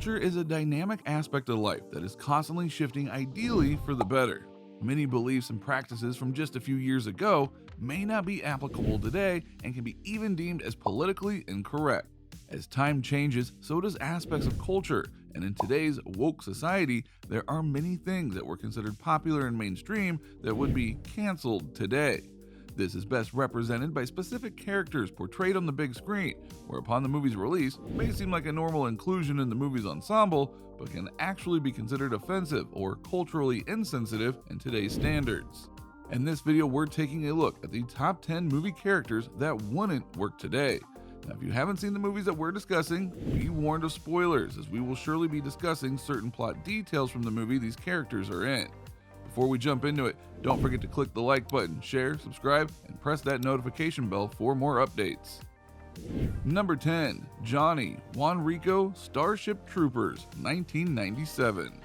Culture is a dynamic aspect of life that is constantly shifting, ideally for the better. Many beliefs and practices from just a few years ago may not be applicable today and can be even deemed as politically incorrect. As time changes, so does aspects of culture, and in today's woke society, there are many things that were considered popular and mainstream that would be canceled today. This is best represented by specific characters portrayed on the big screen, where upon the movie's release may seem like a normal inclusion in the movie's ensemble, but can actually be considered offensive or culturally insensitive in today's standards. In this video, we're taking a look at the top 10 movie characters that wouldn't work today. Now, if you haven't seen the movies that we're discussing, be warned of spoilers, as we will surely be discussing certain plot details from the movie these characters are in. Before we jump into it, don't forget to click the like button, share, subscribe, and press that notification bell for more updates. Number 10. Johnny, Juan Rico, Starship Troopers, 1997.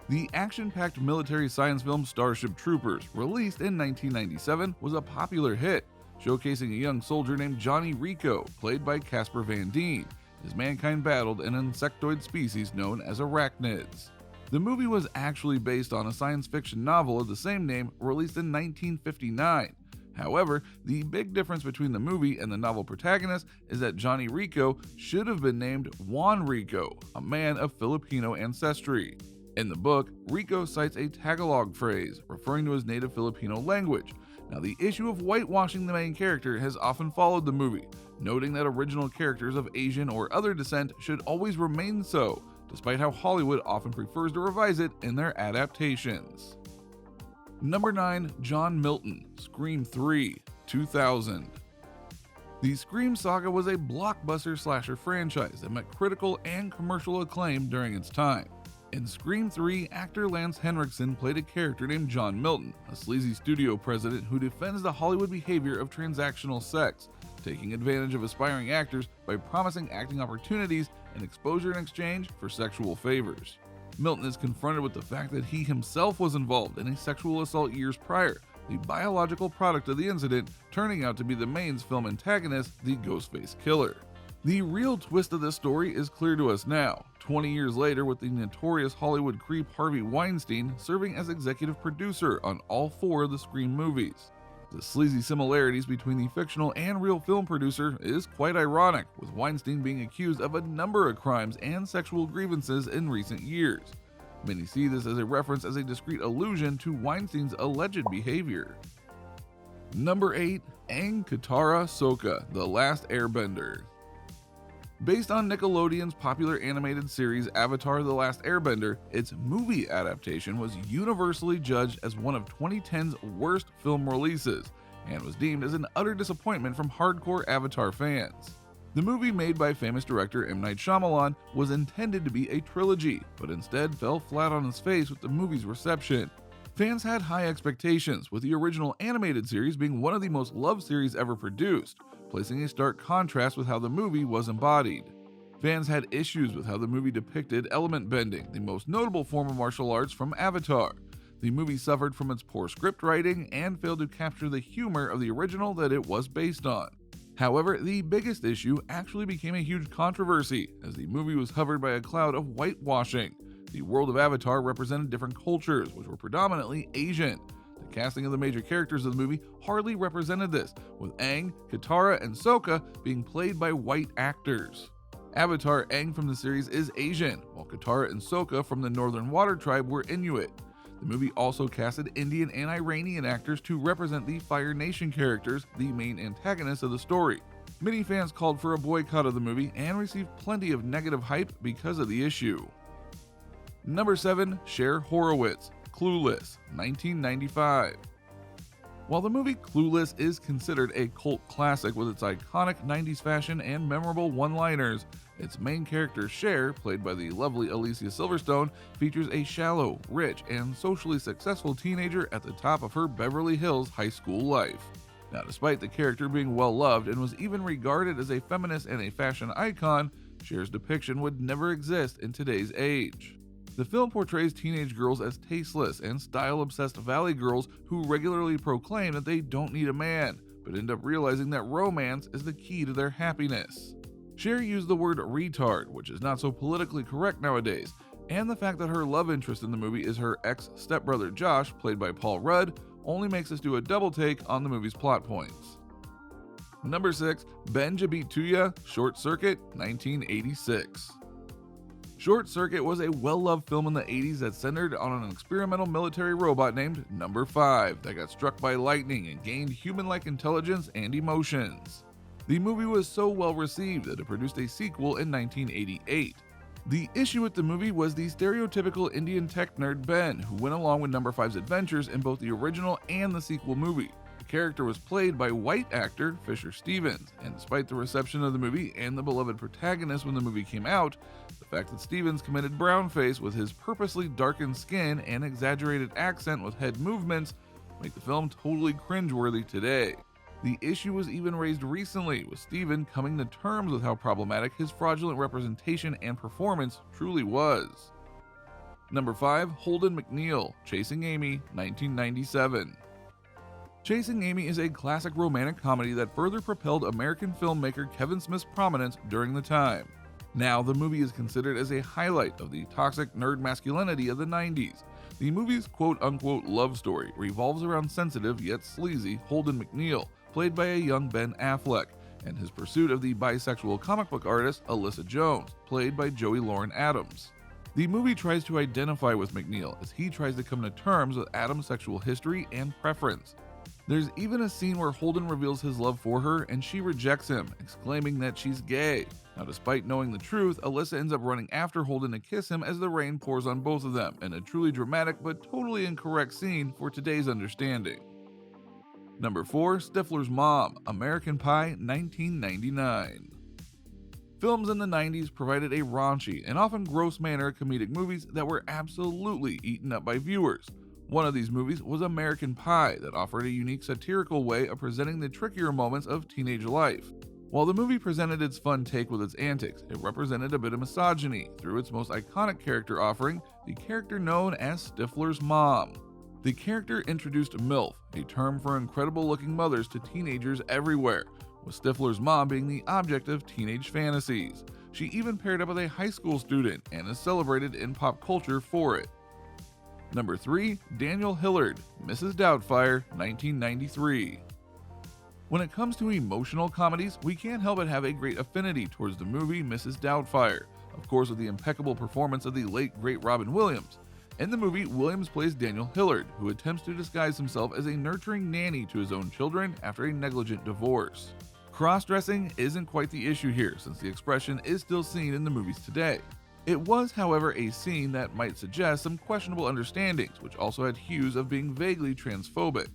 The action-packed military science film Starship Troopers, released in 1997, was a popular hit, showcasing a young soldier named Johnny Rico, played by Casper Van Dien, as mankind battled an insectoid species known as arachnids. The movie was actually based on a science fiction novel of the same name released in 1959. However, the big difference between the movie and the novel protagonist is that Johnny Rico should have been named Juan Rico, a man of Filipino ancestry. In the book, Rico cites a Tagalog phrase referring to his native Filipino language. Now, the issue of whitewashing the main character has often followed the movie, noting that original characters of Asian or other descent should always remain so, despite how Hollywood often prefers to revise it in their adaptations. Number 9. John Milton, Scream 3, 2000. The Scream saga was a blockbuster slasher franchise that met critical and commercial acclaim during its time. In Scream 3, actor Lance Henriksen played a character named John Milton, a sleazy studio president who defends the Hollywood behavior of transactional sex, taking advantage of aspiring actors by promising acting opportunities and exposure in exchange for sexual favors. Milton is confronted with the fact that he himself was involved in a sexual assault years prior, the biological product of the incident turning out to be the main film antagonist, the Ghostface Killer. The real twist of this story is clear to us now, 20 years later, with the notorious Hollywood creep Harvey Weinstein serving as executive producer on all 4 of the Scream movies. The sleazy similarities between the fictional and real film producer is quite ironic, with Weinstein being accused of a number of crimes and sexual grievances in recent years. Many see this as a reference as a discreet allusion to Weinstein's alleged behavior. Number 8. Aang Katara Sokka, The Last Airbender. Based on Nickelodeon's popular animated series Avatar: The Last Airbender, its movie adaptation was universally judged as one of 2010's worst film releases, and was deemed as an utter disappointment from hardcore Avatar fans. The movie, made by famous director M. Night Shyamalan, was intended to be a trilogy, but instead fell flat on its face with the movie's reception. Fans had high expectations, with the original animated series being one of the most loved series ever produced, placing a stark contrast with how the movie was embodied. Fans had issues with how the movie depicted element bending, the most notable form of martial arts from Avatar. The movie suffered from its poor script writing and failed to capture the humor of the original that it was based on. However, the biggest issue actually became a huge controversy, as the movie was covered by a cloud of whitewashing. The world of Avatar represented different cultures, which were predominantly Asian. The casting of the major characters of the movie hardly represented this, with Aang, Katara, and Sokka being played by white actors. Avatar Aang from the series is Asian, while Katara and Sokka from the Northern Water Tribe were Inuit. The movie also casted Indian and Iranian actors to represent the Fire Nation characters, the main antagonists of the story. Many fans called for a boycott of the movie and received plenty of negative hype because of the issue. Number 7. Cher Horowitz, Clueless, 1995. While the movie Clueless is considered a cult classic with its iconic 90s fashion and memorable one-liners, its main character Cher, played by the lovely Alicia Silverstone, features a shallow, rich, and socially successful teenager at the top of her Beverly Hills high school life. Now, despite the character being well-loved and was even regarded as a feminist and a fashion icon, Cher's depiction would never exist in today's age. The film portrays teenage girls as tasteless and style-obsessed valley girls who regularly proclaim that they don't need a man, but end up realizing that romance is the key to their happiness. Cher used the word retard, which is not so politically correct nowadays, and the fact that her love interest in the movie is her ex-stepbrother Josh, played by Paul Rudd, only makes us do a double take on the movie's plot points. Number 6. Ben Jabit Tuya, Short Circuit, 1986. Short Circuit was a well-loved film in the 80s that centered on an experimental military robot named Number 5 that got struck by lightning and gained human-like intelligence and emotions. The movie was so well received that it produced a sequel in 1988. The issue with the movie was the stereotypical Indian tech nerd Ben, who went along with Number 5's adventures in both the original and the sequel movie. The character was played by white actor Fisher Stevens, and despite the reception of the movie and the beloved protagonist when the movie came out, the fact that Stevens committed brownface with his purposely darkened skin and exaggerated accent with head movements make the film totally cringeworthy today. The issue was even raised recently, with Steven coming to terms with how problematic his fraudulent representation and performance truly was. Number 5. Holden McNeil, Chasing Amy, 1997. Chasing Amy is a classic romantic comedy that further propelled American filmmaker Kevin Smith's prominence during the time. Now, the movie is considered as a highlight of the toxic nerd masculinity of the 90s. The movie's quote-unquote love story revolves around sensitive yet sleazy Holden McNeil, played by a young Ben Affleck, and his pursuit of the bisexual comic book artist Alyssa Jones, played by Joey Lauren Adams. The movie tries to identify with McNeil as he tries to come to terms with Adams' sexual history and preference. There's even a scene where Holden reveals his love for her and she rejects him, exclaiming that she's gay. Now, despite knowing the truth, Alyssa ends up running after Holden to kiss him as the rain pours on both of them, in a truly dramatic but totally incorrect scene for today's understanding. Number 4. Stifler's Mom, American Pie, 1999. Films in the 90s provided a raunchy and often gross manner of comedic movies that were absolutely eaten up by viewers. One of these movies was American Pie, that offered a unique satirical way of presenting the trickier moments of teenage life. While the movie presented its fun take with its antics, it represented a bit of misogyny through its most iconic character offering, the character known as Stifler's Mom. The character introduced MILF, a term for incredible-looking mothers, to teenagers everywhere, with Stifler's mom being the object of teenage fantasies. She even paired up with a high school student and is celebrated in pop culture for it. Number 3. Daniel Hillard, Mrs. Doubtfire, 1993. When it comes to emotional comedies, we can't help but have a great affinity towards the movie Mrs. Doubtfire, of course with the impeccable performance of the late great Robin Williams. In the movie, Williams plays Daniel Hillard, who attempts to disguise himself as a nurturing nanny to his own children after a negligent divorce. Cross-dressing isn't quite the issue here, since the expression is still seen in the movies today. It was, however, a scene that might suggest some questionable understandings, which also had hues of being vaguely transphobic.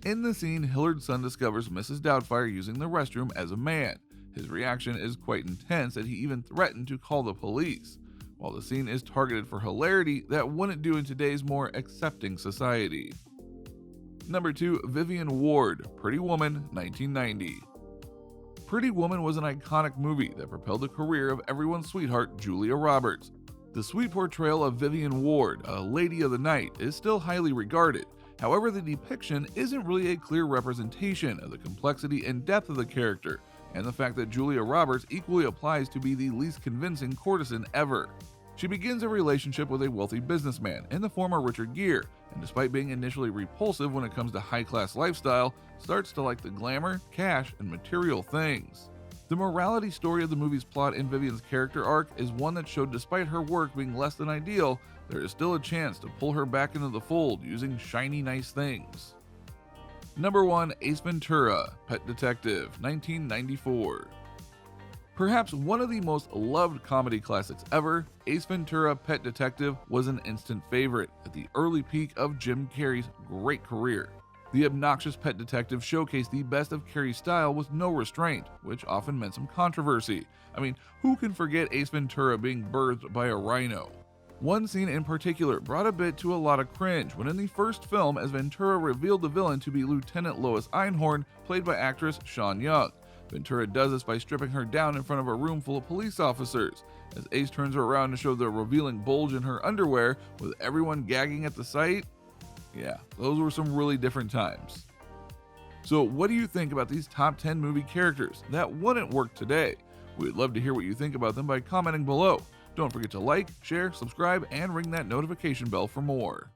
In the scene, Hillard's son discovers Mrs. Doubtfire using the restroom as a man. His reaction is quite intense that he even threatened to call the police. While the scene is targeted for hilarity, that wouldn't do in today's more accepting society. Number 2. Vivian Ward, Pretty Woman, 1990. Pretty Woman was an iconic movie that propelled the career of everyone's sweetheart, Julia Roberts. The sweet portrayal of Vivian Ward, a lady of the night, is still highly regarded. However, the depiction isn't really a clear representation of the complexity and depth of the character, and the fact that Julia Roberts equally applies to be the least convincing courtesan ever. She begins a relationship with a wealthy businessman in the former Richard Gere, and despite being initially repulsive when it comes to high-class lifestyle, starts to like the glamour, cash, and material things. The morality story of the movie's plot and Vivian's character arc is one that showed despite her work being less than ideal, there is still a chance to pull her back into the fold using shiny nice things. Number 1. Ace Ventura, Pet Detective, 1994. Perhaps one of the most loved comedy classics ever, Ace Ventura: Pet Detective was an instant favorite at the early peak of Jim Carrey's great career. The obnoxious pet detective showcased the best of Carrey's style with no restraint, which often meant some controversy. I mean, who can forget Ace Ventura being birthed by a rhino? One scene in particular brought a bit to a lot of cringe when in the first film, as Ventura revealed the villain to be Lieutenant Lois Einhorn, played by actress Sean Young. Ventura does this by stripping her down in front of a room full of police officers, as Ace turns her around to show the revealing bulge in her underwear, with everyone gagging at the sight. Yeah, those were some really different times. So what do you think about these top 10 movie characters that wouldn't work today? We'd love to hear what you think about them by commenting below. Don't forget to like, share, subscribe, and ring that notification bell for more.